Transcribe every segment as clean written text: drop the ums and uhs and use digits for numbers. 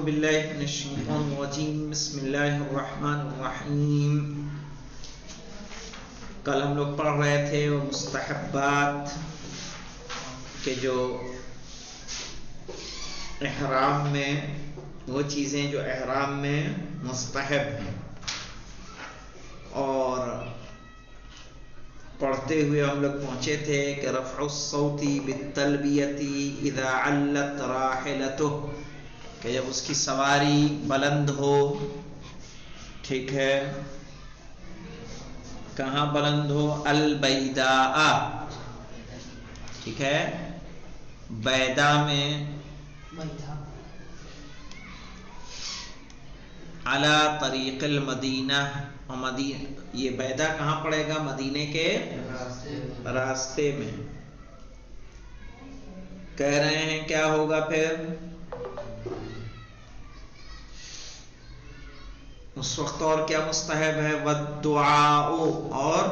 باللہ من الشیطان الرجیم بسم اللہ الرحمن الرحیم۔ کل ہم لوگ پڑھ رہے تھے وہ مستحبات کہ جو احرام میں وہ چیزیں جو احرام میں مستحب ہیں، اور پڑھتے ہوئے ہم لوگ پہنچے تھے کہ رفع الصوت بالتلبیۃ اذا علت راحلتہ، کہ جب اس کی سواری بلند ہو، ٹھیک ہے، کہاں بلند ہو؟ البیداء، ٹھیک ہے، بیدا میں، علی طریق المدینہ، یہ بیدا کہاں پڑے گا؟ مدینے کے راستے میں۔ کہہ رہے ہیں کیا ہوگا پھر؟ اس وقت اور کیا مستحب ہے؟ والدعاء، اور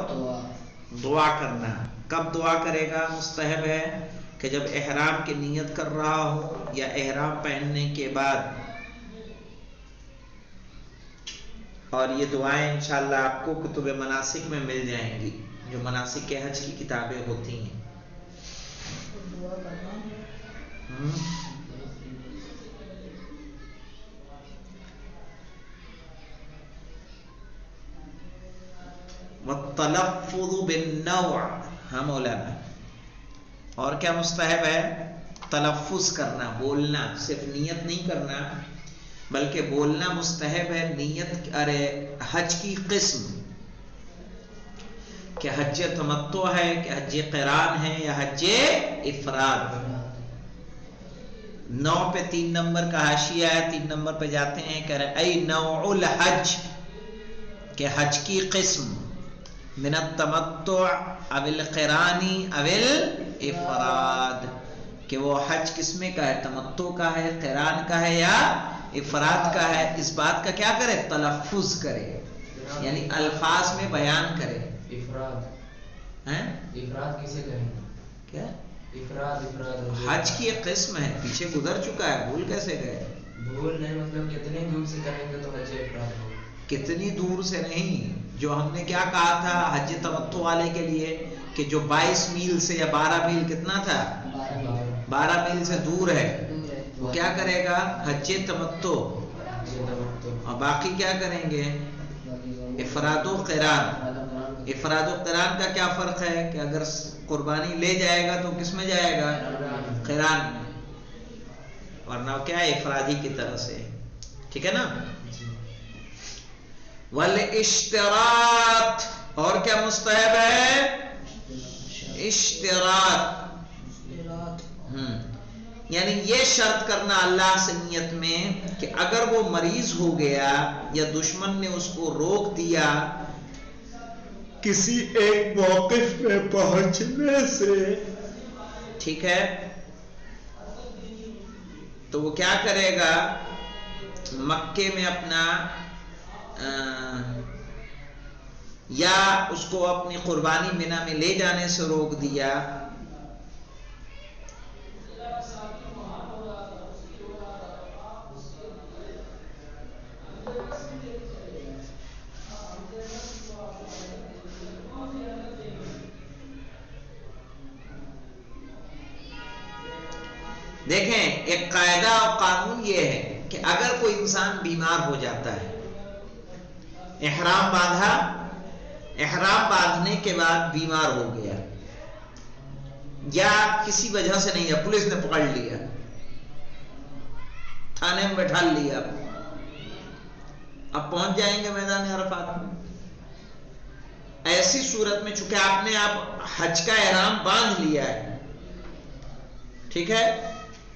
دعا کرنا۔ کب دعا کرے گا؟ مستحب ہے کہ جب احرام کی نیت کر رہا ہو یا احرام پہننے کے بعد، اور یہ دعائیں انشاءاللہ آپ کو کتب مناسک میں مل جائیں گی، جو مناسک کے حج کی کتابیں ہوتی ہیں۔ والتلفظ بالنوع، ہاں مولانا، اور کیا مستحب ہے؟ تلفظ کرنا، بولنا، صرف نیت نہیں کرنا بلکہ بولنا مستحب ہے۔ نیت حج کی قسم، کہ حج تمتع ہے کہ حج قران ہے یا حج افراد۔ 9 پہ 3 نمبر کا حاشیہ ہے، 3 نمبر پہ جاتے ہیں، کہہ رہے ای نوع الحج، کہ حج کی قسم، من التمتع او القران او الافراد، کہ وہ حج کس میں کا ہے؟ تمتع کا ہے، قران کا ہے یا افراد کا ہے۔ اس بات کا کیا کرے؟ تلفظ کرے، یعنی الفاظ میں بیان کرے۔ افراد کسے کہیں گے؟ کیا؟ افراد حج کی ایک قسم ہے، پیچھے گزر چکا ہے، بھول کیسے گئے؟ بھول نہیں، مطلب کتنے دور سے کریں گے تو حج افراد ہوگا؟ کتنی دور سے نہیں، جو ہم نے کیا کہا تھا حج تمتع والے کے لیے، کہ جو 22 میل سے یا 12 میل، کتنا تھا؟ 12 میل سے دور ہے، وہ کیا کرے گا؟ حج تمتع، اور باقی کیا کریں گے؟ افراد و قران۔ افراد و قران کا کیا فرق ہے؟ کہ اگر قربانی لے جائے گا تو کس میں جائے گا؟ قران میں، ورنہ کیا ہے؟ افرادی کی طرح سے، ٹھیک ہے نا؟ والاشتراط، اور کیا مستحب ہے؟ اشتراط، یعنی یہ شرط کرنا اللہ سے نیت میں کہ اگر وہ مریض ہو گیا یا دشمن نے اس کو روک دیا کسی ایک موقف میں پہنچنے سے، ٹھیک ہے، تو وہ کیا کرے گا؟ مکے میں اپنا یا اس کو اپنی قربانی مینا میں لے جانے سے روک دیا، دیکھیں ایک قاعدہ اور قانون یہ ہے کہ اگر کوئی انسان بیمار ہو جاتا ہے، احرام باندھا، احرام باندھنے کے بعد بیمار ہو گیا، یا کسی وجہ سے نہیں ہے، پولیس نے پکڑ لیا، تھانے میں بٹھا لیا، اب پہنچ جائیں گے میدان عرفات میں۔ ایسی صورت میں چونکہ آپ نے اب حج کا احرام باندھ لیا ہے، ٹھیک ہے،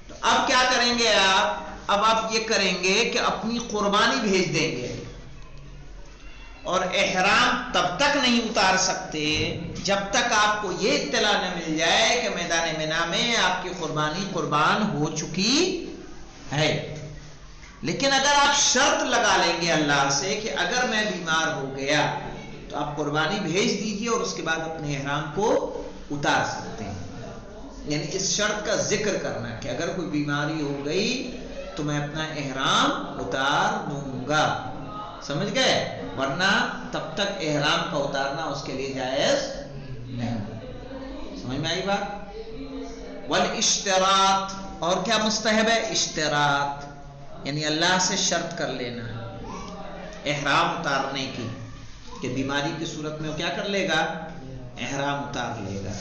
تو اب کیا کریں گے اب آپ یہ کریں گے کہ اپنی قربانی بھیج دیں گے، اور احرام تب تک نہیں اتار سکتے جب تک آپ کو یہ اطلاع نہ مل جائے کہ میدان مینا میں آپ کی قربانی قربان ہو چکی ہے۔ لیکن اگر آپ شرط لگا لیں گے اللہ سے کہ اگر میں بیمار ہو گیا تو آپ قربانی بھیج دیجئے اور اس کے بعد اپنے احرام کو اتار سکتے ہیں، یعنی اس شرط کا ذکر کرنا کہ اگر کوئی بیماری ہو گئی تو میں اپنا احرام اتار دوں گا. سمجھ گئے؟ ورنہ تب تک احرام کا اتارنا اس کے لیے جائز نہیں. سمجھ میں آئی بات؟ والاشتراط، اور کیا مستحب ہے؟ اشتراط، یعنی اللہ سے شرط کر لینا احرام اتارنے کی، کہ بیماری کی صورت میں وہ کیا کر لے گا؟ احرام اتار لے گا.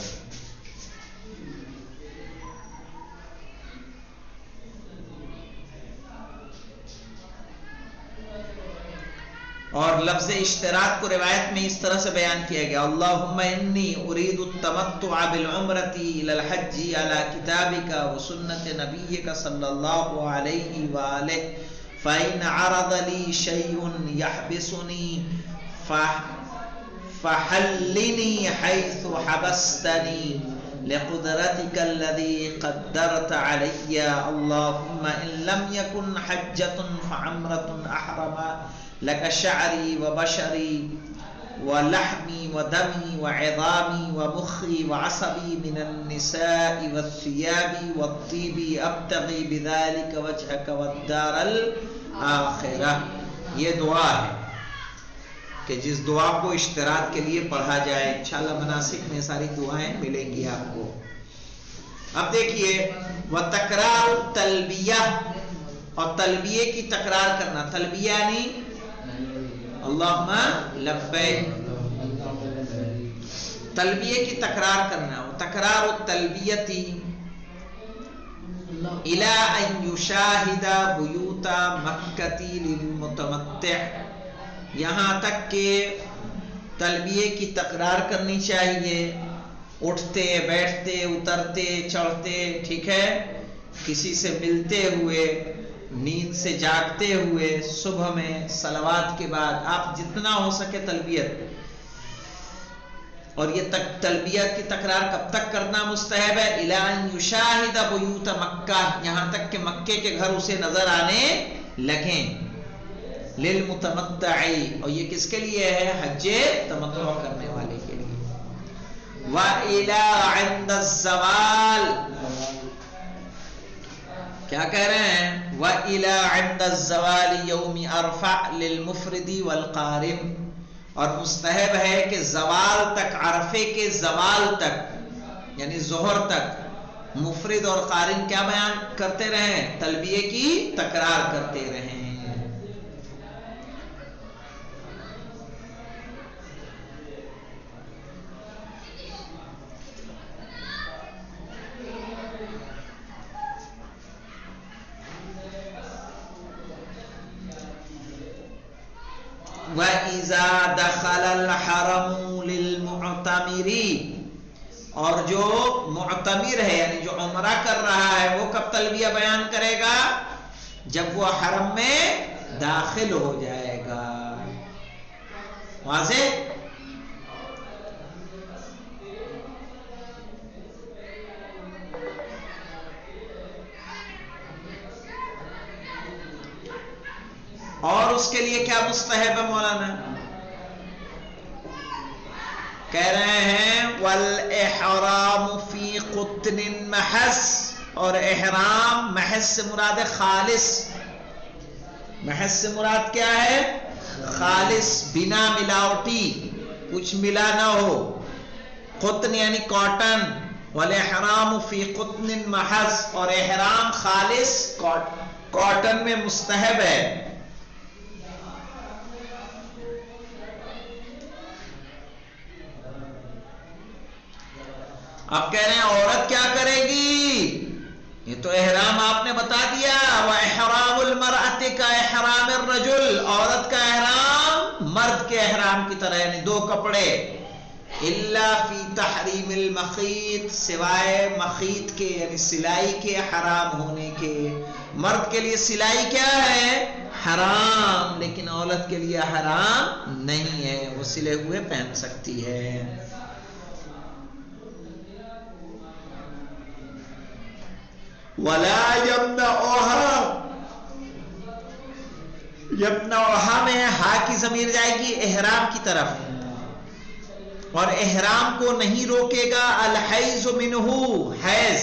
اور لفظ اشتراط کو روایت میں اس طرح سے بیان کیا گیا: اللہم انی ارید التمتع بالعمرۃ الی الحج علی کتابک وسنۃ نبیک صلی اللہ علیہ وآلہ فإن عرض لی شیء یحبسنی فحلنی حیث حبستنی لقدرتک الذی قدرت علی. اللہم ان لم یکن حجۃ فعمرۃ احرم لك شعري وبشري ولحمي ودمي وعظامي ومخي وعصبي من النساء والثياب والطيب أبتغي بذلك وجهك والدار الآخرة. یہ دعا ہے کہ جس دعا کو اشتراط کے لیے پڑھا جائے. انشاءاللہ مناسک میں ساری دعائیں ملیں گی آپ کو. اب دیکھیے وتکرار التلبیہ، اور تلبیے کی تکرار کرنا. تلبیہ یعنی اللہم لبیک، تلبیے کی تکرار کرنا. تکرار التلبیتی الی ان یشاہد بیوت مکۃ للمتمتع، یہاں تک کہ تلبیے کی تکرار کرنی چاہیے اٹھتے بیٹھتے اترتے چڑھتے، ٹھیک ہے، کسی سے ملتے ہوئے، نیند سے جاگتے ہوئے، صبح میں صلوات کے بعد آپ جتنا ہو سکے تلبیت. اور یہ تلبیت کی تکرار کب تک کرنا مستحب ہے؟ الی ان یشاہد بیوت مکہ، یہاں تک کہ مکے کے گھر اسے نظر آنے لگیں. للمتمتع، اور یہ کس کے لیے ہے؟ حج تمتع کرنے والے کے لیے. وَإِلَى عِنْدَ الزَّوَالِ، کیا کہہ رہے ہیں؟ وَإِلَى عِنْدَ الزَّوَالِ يَوْمِ عَرْفَةٍ لِلْمُفْرِدِ وَالْقَارِنِ، اور مستحب ہے کہ زوال تک، عرفے کے زوال تک یعنی ظہر تک، مفرد اور قارن کیا بیان کرتے رہیں؟ تلبیے کی تکرار کرتے رہیں. وَإِذَا دَخَلَ الْحَرَمُ لِلْمُعْتَمِرِ، اور جو معتمر ہے یعنی جو عمرہ کر رہا ہے وہ کب تلبیہ بیان کرے گا؟ جب وہ حرم میں داخل ہو جائے گا. واضح؟ اور اس کے لیے کیا مستحب ہے مولانا؟ کہہ رہے ہیں وَالْإِحْرَامُ فِي قُطْنٍ مَحَسٍ، اور احرام محض سے مراد خالص. محض سے مراد کیا ہے؟ خالص، بنا ملاوٹی، کچھ ملا نہ ہو. قطن یعنی کاٹن. وَالْإِحْرَامُ فِي قُطْنٍ مَحَسٍ، اور احرام خالص کاٹن میں مستحب ہے. اب کہہ رہے ہیں عورت کیا کرے گی؟ یہ تو احرام آپ نے بتا دیا. وَإِحْرَامُ الْمَرْأَةِ كَإِحْرَامِ الرَّجُلِ، عورت کا احرام مرد کے احرام کی طرح، یعنی دو کپڑے. إِلَّا فِي تَحْرِيمِ الْمَخِيطِ، سوائے مخیط کے یعنی سلائی کے حرام ہونے کے. مرد کے لیے سلائی کیا ہے؟ حرام، لیکن عورت کے لیے حرام نہیں ہے، وہ سلے ہوئے پہن سکتی ہے. وَلَا يَمْنَعُهَا، یمنعها میں ہا کی ضمیر جائے گی احرام کی طرف، اور احرام کو نہیں روکے گا الحیض منہ، حیض.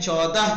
14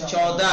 14।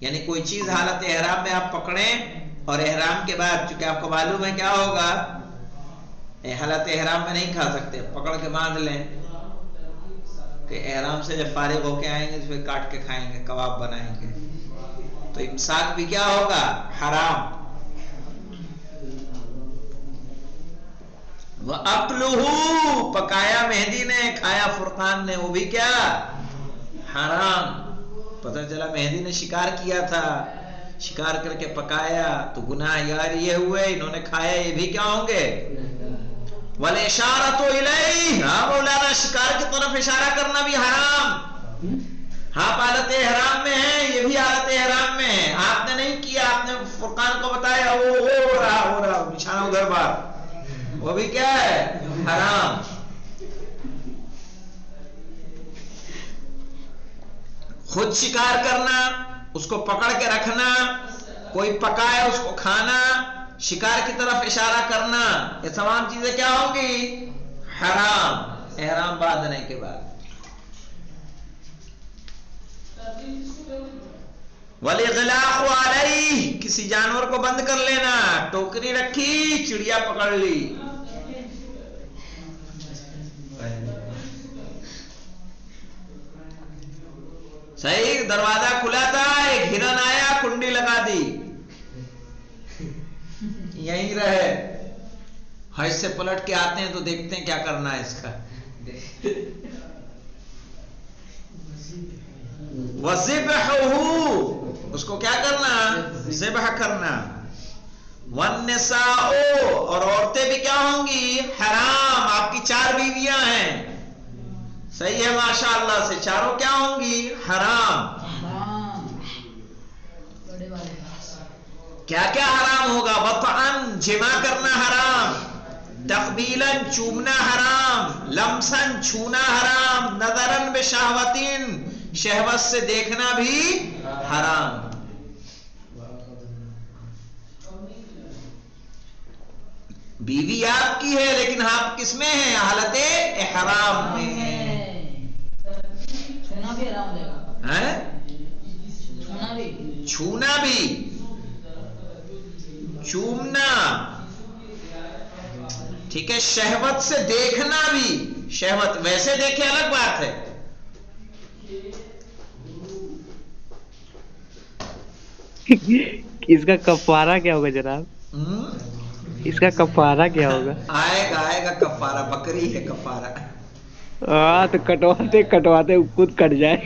یعنی کوئی چیز حالت احرام میں آپ پکڑیں اور احرام کے بعد چونکہ آپ کو معلوم ہے کیا ہوگا، حالت احرام میں نہیں کھا سکتے، پکڑ کے باندھ لیں کہ احرام سے جب فارغ ہو کے آئیں گے تو پھر کاٹ کے کھائیں گے، کباب بنائیں گے، تو امساک بھی کیا ہوگا، حرام۔ وَأَقْلُهُ پکایا مہدی نے، کھایا فرقان نے، وہ بھی کیا، حرام۔ پتہ چلا مہدی نے شکار کیا تھا، شکار کر کے پکایا تو گناہ یار یہ ہوئے، انہوں نے کھایا، یہ بھی کیا ہوں گے، وَالْإِشَارَةُ إِلَيْهِ ہاں مولانا، شکار کی طرف اشارہ کرنا بھی حرام۔ ہاں حالت احرام میں ہیں، یہ بھی حالت احرام میں ہے، آپ نے نہیں کیا، آپ نے فرقان کو بتایا وہ ہو رہا بچھانا ادھر بار، وہ بھی کیا ہے، حرام۔ خود شکار کرنا، اس کو پکڑ کے رکھنا، کوئی پکائے اس کو کھانا، شکار کی طرف اشارہ کرنا، یہ تمام چیزیں کیا ہوں گی، حرام، احرام باندھنے کے بعد۔ وَالْإِغْلَاقُ عَلَيْهِ کسی جانور کو بند کر لینا، ٹوکری رکھی، چڑیا پکڑ لی، صحیح، دروازہ کھلا تھا، ایک ہرن آیا، کنڈی لگا دی، یہیں رہے، حج سے پلٹ کے آتے ہیں تو دیکھتے ہیں کیا کرنا ہے اس کا۔ وَذِبْحُهُ اس کو کیا کرنا، ذبح کرنا۔ وَالنِّسَاءُ اور عورتیں بھی کیا ہوں گی، حرام۔ آپ کی 4 بیویاں ہیں، صحیح ہے ماشاءاللہ سے، چاروں کیا ہوں گی، حرام۔ کیا کیا حرام ہوگا، وطعن جمع کرنا حرام، تقبیلاً چومنا حرام، لمساً چھونا حرام، نظراً بشہوتن شہوت سے دیکھنا بھی حرام۔ بیوی آپ کی ہے لیکن آپ کس میں ہیں، حالت احرام میں ہیں، چھونا بھی، چومنا، ٹھیک ہے، شہوت سے دیکھنا بھی، شہوت ویسے دیکھے الگ بات ہے۔ اس کا کفارہ کیا ہوگا جناب، اس کا کفارہ کیا ہوگا، آئے گا کفارہ، بکری ہے کفارہ۔ ہاں تو کٹواتے کٹواتے خود کٹ جائے۔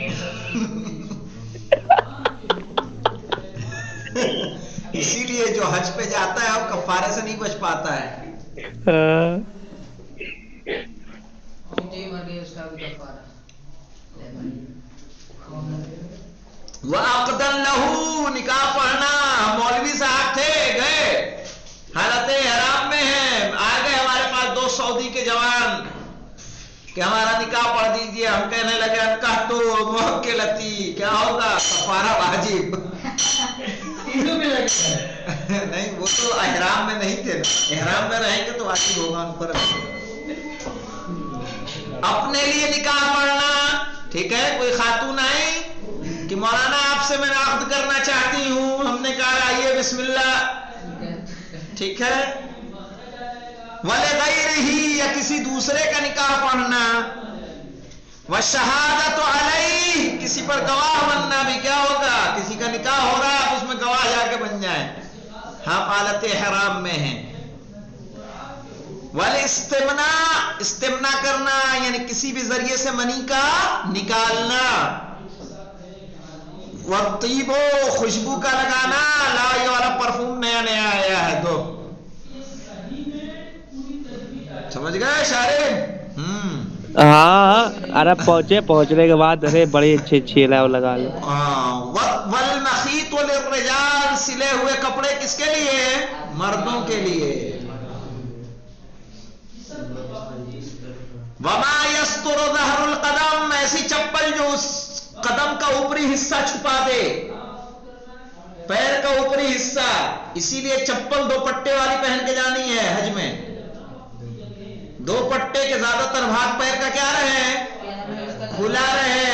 اسی لیے جو حج پہ جاتا ہے وہ کفارے سے نہیں بچ پاتا ہے۔ وَعَقْدًا لَهُ نکاح پڑھنا، مولوی صاحب تھے، گئے حالت احرام میں ہیں، آ گئے ہمارے پاس 2 سعودی کے جوان کہ ہمارا نکاح پڑھ دیجئے، ہم کہنے لگے انکاح تو موکلتی، کیا ہوگا، کفارہ واجب۔ نہیں وہ تو احرام میں نہیں تھے، احرام میں رہیں گے تو واجب ہوگا ان پر۔ اپنے لیے نکاح پڑھنا، ٹھیک ہے، کوئی خاتون آئی کہ مولانا آپ سے میں عقد کرنا چاہتی ہوں، ہم نے کہا آئیے بسم اللہ، ٹھیک ہے۔ وَلِغَيْرِهِ یا کسی دوسرے کا نکاح پڑھنا، وَالشَّهَادَةُ عَلَيْهِ کسی پر گواہ بننا بھی کیا ہوگا، کسی کا نکاح ہو رہا ہے اس میں گواہ جا کے بن جائیں، ہاں حالت حرام میں ہیں۔ وَالِاسْتِمْنَاء استمنا کرنا، یعنی کسی بھی ذریعے سے منی کا نکالنا۔ وَالطِّيبُ خوشبو کا لگانا، لا یہ والا پرفیوم نیا نیا آیا ہے تو سمجھ گئے شارب؟ ہاں، ارے پہنچنے کے بعد ارے بڑے اچھے اچھے لگا لو۔ والمخیط للرجال سلے ہوئے کپڑے کس کے لیے، مردوں کے لیے۔ وما یستر ظہر القدم ایسی چپل جو اس قدم کا اوپری حصہ چھپا دے، پیر کا اوپری حصہ، اسی لیے چپل 2 پٹے والی پہن کے جانی ہے حج میں، 2 پٹے کے زیادہ تر بھاگ پیر کا کیا رہے، کھلا رہے،